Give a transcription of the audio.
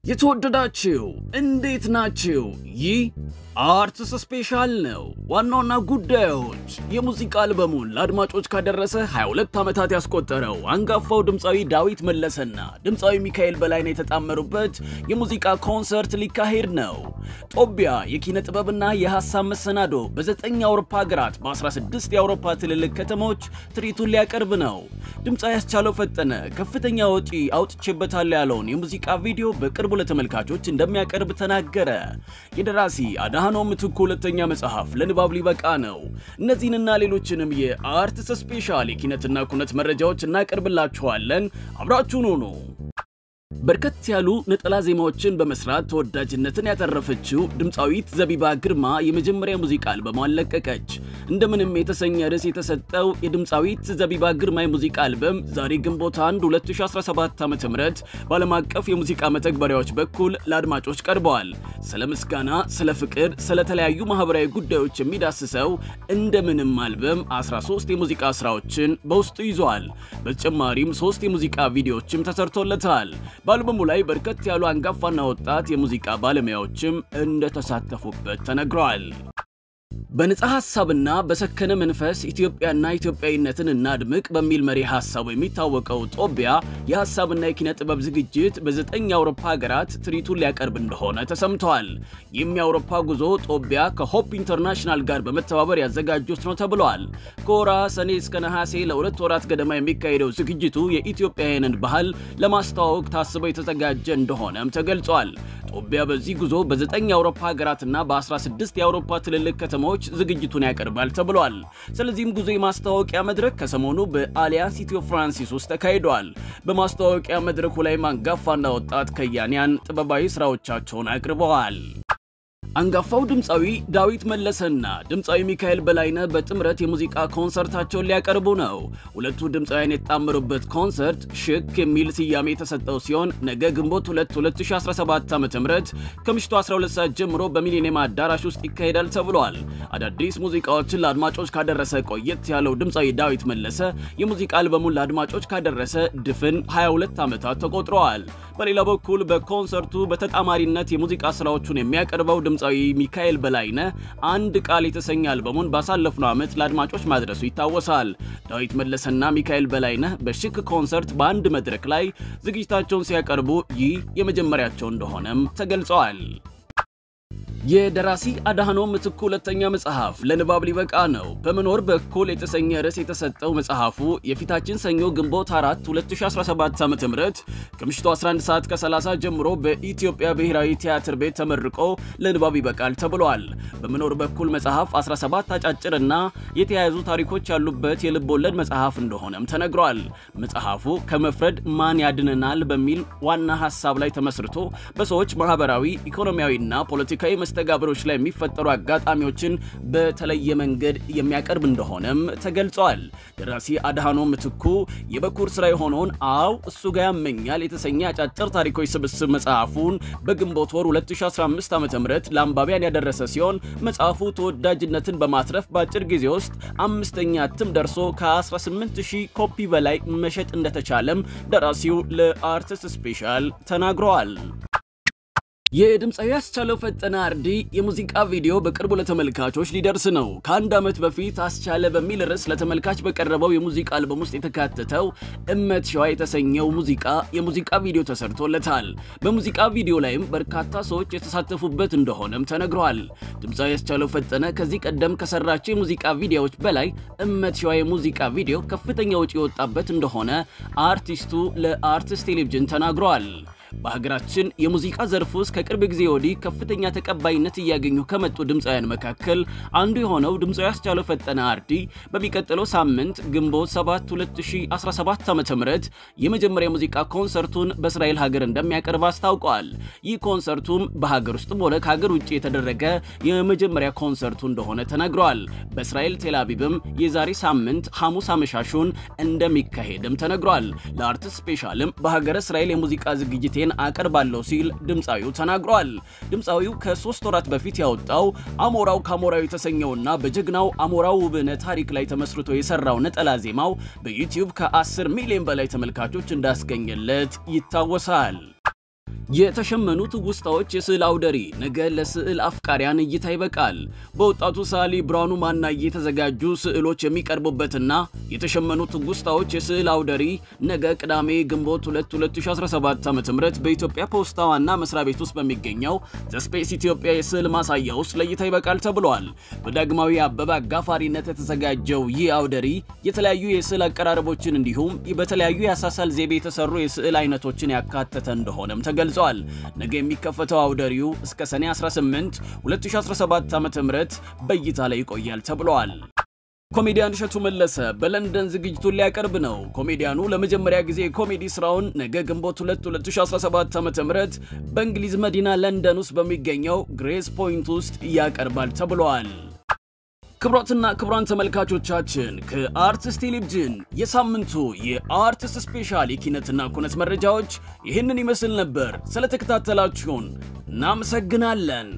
የተወደዳችሁ እንዴት ናችሁ? ይህ አርትስ ስፔሻል ነው። ዋናውና ጉዳዮች የሙዚቃ አልበሙን ለአድማጮች ካደረሰ 22 ዓመታት ያስቆጠረው አንጋፋው ድምጻዊ ዳዊት መለሰና ድምጻዊ ሚካኤል በላይነህ የተጣመሩበት የሙዚቃ ኮንሰርት ሊካሄድ ነው። ጦቢያ የኪነ ጥበብና የሐሳብ መሰናዶ በ9 የአውሮፓ ሀገራት በ16 የአውሮፓ ትልልቅ ከተሞች ትርኢቱን ሊያቀርብ ነው። ድምጻዊ ያስቻለው ፈጠነ ከፍተኛ ወጪ አውጥቼበታል ያለውን የሙዚቃ ቪዲዮ በቅርቡ ለተመልካቾች እንደሚያቀርብ ተናገረ። የደራሲ አድሃኖም ምትኩ ሁለተኛ መጽሐፍ ለንባብ ሊበቃ ነው። እነዚህንና ሌሎችንም የአርትስ ስፔሻል የኪነትና ኩነት መረጃዎች እናቀርብላችኋለን። አብራችሁን ሁኑ። በርከት ያሉ ነጠላ ዜማዎችን በመስራት ተወዳጅነትን ያተረፈችው ድምጻዊት ዘቢባ ግርማ የመጀመሪያ ሙዚቃ አልበሟን ለቀቀች። እንደምንም የተሰኘ ርዕስ የተሰጠው የድምጻዊት ዘቢባ ግርማ የሙዚቃ አልበም ዛሬ ግንቦት 1 2017 ዓ.ም በዓለም አቀፍ የሙዚቃ መተግበሪያዎች በኩል ለአድማጮች ቀርበዋል። ስለ ምስጋና፣ ስለ ፍቅር፣ ስለ ተለያዩ ማህበራዊ ጉዳዮች የሚዳስሰው እንደምንም አልበም 13 የሙዚቃ ስራዎችን በውስጡ ይዟል። በተጨማሪም 3 የሙዚቃ ቪዲዮዎችም ተሰርቶለታል። በአልበሙ ላይ በርከት ያሉ አንጋፋና ወጣት የሙዚቃ ባለሙያዎችም እንደተሳተፉበት ተነግሯል። በነጻ ሐሳብና በሰከነ መንፈስ ኢትዮጵያና ኢትዮጵያዊነትን እናድምቅ በሚል መሪ ሐሳቡ የሚታወቀው ጦቢያ የሐሳብና የኪነ ጥበብ ዝግጅት በ9 የአውሮፓ ሀገራት ትርኢቱን ሊያቀርብ እንደሆነ ተሰምቷል። ይህም የአውሮፓ ጉዞ ጦቢያ ከሆፕ ኢንተርናሽናል ጋር በመተባበር ያዘጋጁት ነው ተብሏል። ከወርሃ ሰኔ እስከ ነሐሴ ለ2 ወራት ገደማ የሚካሄደው ዝግጅቱ የኢትዮጵያውያንን ባህል ለማስተዋወቅ ታስቦ የተዘጋጀ እንደሆነም ተገልጿል። ጦቢያ በዚህ ጉዞ በ9 የአውሮፓ ሀገራትና በ16 የአውሮፓ ትልልቅ ከተሞች ዝግጅቱን ያቀርባል ተብሏል። ስለዚህም ጉዞ የማስተዋወቂያ መድረክ ከሰሞኑ በአሊያንስ ኢትዮ ፍራንሲስ ውስጥ ተካሂዷል። በማስተዋወቂያ መድረኩ ላይ አንጋፋና ወጣት ከያንያን ጥበባዊ ስራዎቻቸውን አቅርበዋል። አንጋፋው ድምጻዊ ዳዊት መለሰና ድምጻዊ ሚካኤል በላይነህ በጥምረት የሙዚቃ ኮንሰርታቸውን ሊያቀርቡ ነው። ሁለቱ ድምጻውያን የተጣመሩበት ኮንሰርት ሽክ የሚል ስያሜ የተሰጠው ሲሆን ነገ ግንቦት 2 2017 ዓ.ም ከምሽቱ 12 ሰዓት ጀምሮ በሚሊኒየም አዳራሽ ውስጥ ይካሄዳል ተብሏል። አዳዲስ ሙዚቃዎችን ለአድማጮች ካደረሰ ቆየት ያለው ድምጻዊ ዳዊት መለሰ የሙዚቃ አልበሙን ለአድማጮች ካደረሰ ድፍን 22 ዓመታት ተቆጥረዋል። በሌላ በኩል በኮንሰርቱ በተጣማሪነት የሙዚቃ ስራዎቹን የሚያቀርበው ድምጻዊ ሚካኤል በላይነህ አንድ ቃል የተሰኘ አልበሙን ባሳለፍነው ዓመት ለአድማጮች ማድረሱ ይታወሳል። ዳዊት መለሰና ሚካኤል በላይነህ በሽክ ኮንሰርት በአንድ መድረክ ላይ ዝግጅታቸውን ሲያቀርቡ ይህ የመጀመሪያቸው እንደሆነም ተገልጿል። የደራሲ አድሃኖም ምትኩ ሁለተኛ መጽሐፍ ለንባብ ሊበቃ ነው። በመኖር በኩል የተሰኘ ርዕስ የተሰጠው መጽሐፉ የፊታችን ሰኞ ግንቦት 4 2017 ዓ.ም ከምሽቱ 11 ሰዓት ከ30 ጀምሮ በኢትዮጵያ ብሔራዊ ቲያትር ቤት ተመርቆ ለንባብ ይበቃል ተብሏል። በመኖር በኩል መጽሐፍ 17 አጫጭርና የተያያዙ ታሪኮች ያሉበት የልብ ወለድ መጽሐፍ እንደሆነም ተነግሯል። መጽሐፉ ከመፍረድ ማን ያድነናል በሚል ዋና ሐሳብ ላይ ተመስርቶ በሰዎች ማህበራዊ፣ ኢኮኖሚያዊና ፖለቲካዊ መስተጋብሮች ላይ የሚፈጠሩ አጋጣሚዎችን በተለየ መንገድ የሚያቀርብ እንደሆነም ተገልጿል። ደራሲ አድሃኖም ምትኩ የበኩር ስራ የሆነውን አው እሱ ጋር ያመኛል የተሰኘ አጫጭር ታሪኮች ስብስብ መጽሐፉን በግንቦት ወር 2015 ዓ.ም ለአንባቢያን ያደረሰ ሲሆን መጽሐፉ ተወዳጅነትን በማትረፍ በአጭር ጊዜ ውስጥ 5ኛ እትም ደርሶ ከ18000 ኮፒ በላይ መሸጥ እንደተቻለም ደራሲው ለአርትስ ስፔሻል ተናግረዋል። የድምጻዊ ያስቻለው ፈጠነ አርዲ የሙዚቃ ቪዲዮ በቅርቡ ለተመልካቾች ሊደርስ ነው። ከአንድ ዓመት በፊት አስቻለ በሚል ርዕስ ለተመልካች በቀረበው የሙዚቃ አልበም ውስጥ የተካተተው እመት ሸዋ የተሰኘው የሙዚቃ ቪዲዮ ተሰርቶለታል። በሙዚቃ ቪዲዮ ላይም በርካታ ሰዎች የተሳተፉበት እንደሆነም ተነግሯል። ድምጻዊ ያስቻለው ፈጠነ ከዚህ ቀደም ከሰራቸው የሙዚቃ ቪዲዮዎች በላይ እመት ሸዋ የሙዚቃ ቪዲዮ ከፍተኛ ወጪ የወጣበት እንደሆነ አርቲስቱ ለአርትስ ቴሌቪዥን ተናግሯል። በሀገራችን የሙዚቃ ዘርፍ ውስጥ ከቅርብ ጊዜ ወዲህ ከፍተኛ ተቀባይነት እያገኙ ከመጡ ድምጻውያን መካከል አንዱ የሆነው ድምጻዊ ያስቻለው ፈጠነ አርዲ በሚቀጥለው ሳምንት ግንቦት 7 2017 ዓ.ም የመጀመሪያ ሙዚቃ ኮንሰርቱን በእስራኤል ሀገር እንደሚያቀርብ አስታውቋል። ይህ ኮንሰርቱም በሀገር ውስጥም ሆነ ከሀገር ውጪ የተደረገ የመጀመሪያ ኮንሰርቱ እንደሆነ ተነግሯል። በእስራኤል ቴል አቪቭም የዛሬ ሳምንት ሐሙስ አመሻሹን እንደሚካሄድም ተነግሯል። ለአርትስ ስፔሻልም በሀገረ እስራኤል የሙዚቃ ዝግጅት አቀርባለሁ ሲል ድምጻዊው ተናግሯል። ድምጻዊው ከ3 ወራት በፊት ያወጣው አሞራው ካሞራው የተሰኘውና በጀግናው አሞራው ውብነህ ታሪክ ላይ ተመስርቶ የሰራው ነጠላ ዜማው በዩቲዩብ ከ10 ሚሊዮን በላይ ተመልካቾች እንዳስገኘለት ይታወሳል። የተሸመኑት ውስጣዎች የስዕል አውደሪ ነገ ለስዕል አፍቃሪያን እይታ ይበቃል። በወጣቱ ሳሊ ብራኑ ማናዬ የተዘጋጁ ስዕሎች የሚቀርቡበትና የተሸመኑት ውስጣዎች የስዕል አውደሪ ነገ ቅዳሜ ግንቦት 2 2017 ዓ.ም በኢትዮጵያ ፖስታ ዋና መስሪያ ቤት ውስጥ በሚገኘው ዘስፔስ ኢትዮጵያ የስዕል ማሳያ ውስጥ ለእይታ ይበቃል ተብሏል። በዳግማዊ አበበ አጋፋሪነት የተዘጋጀው ይህ አውደሪ የተለያዩ የስዕል አቀራረቦችን እንዲሁም በተለያዩ ያሳሳል ዘይቤ የተሰሩ የስዕል አይነቶችን ያካተተ እንደሆነም ተገልጿል። ነገ የሚከፈተው አውደሪው እስከ ሰኔ 18 2017 ዓ.ም በእይታ ላይ ይቆያል ተብሏል። ኮሜዲያን እሸቱ መለሰ በለንደን ዝግጅቱን ሊያቀርብ ነው። ኮሜዲያኑ ለመጀመሪያ ጊዜ ኮሜዲ ስራውን ነገ ግንቦት 2 2017 ዓ.ም በእንግሊዝ መዲና ለንደን ውስጥ በሚገኘው ግሬስ ፖይንት ውስጥ ያቀርባል ተብሏል። ክብራትና ክብራን ተመልካቾቻችን ከአርቲስት ቴሌቪዥን የሳምንቱ የአርቲስት ስፔሻል የኪነትና ኩነት መረጃዎች ይህንን ይመስል ነበር። ስለተከታተላችሁን እናመሰግናለን።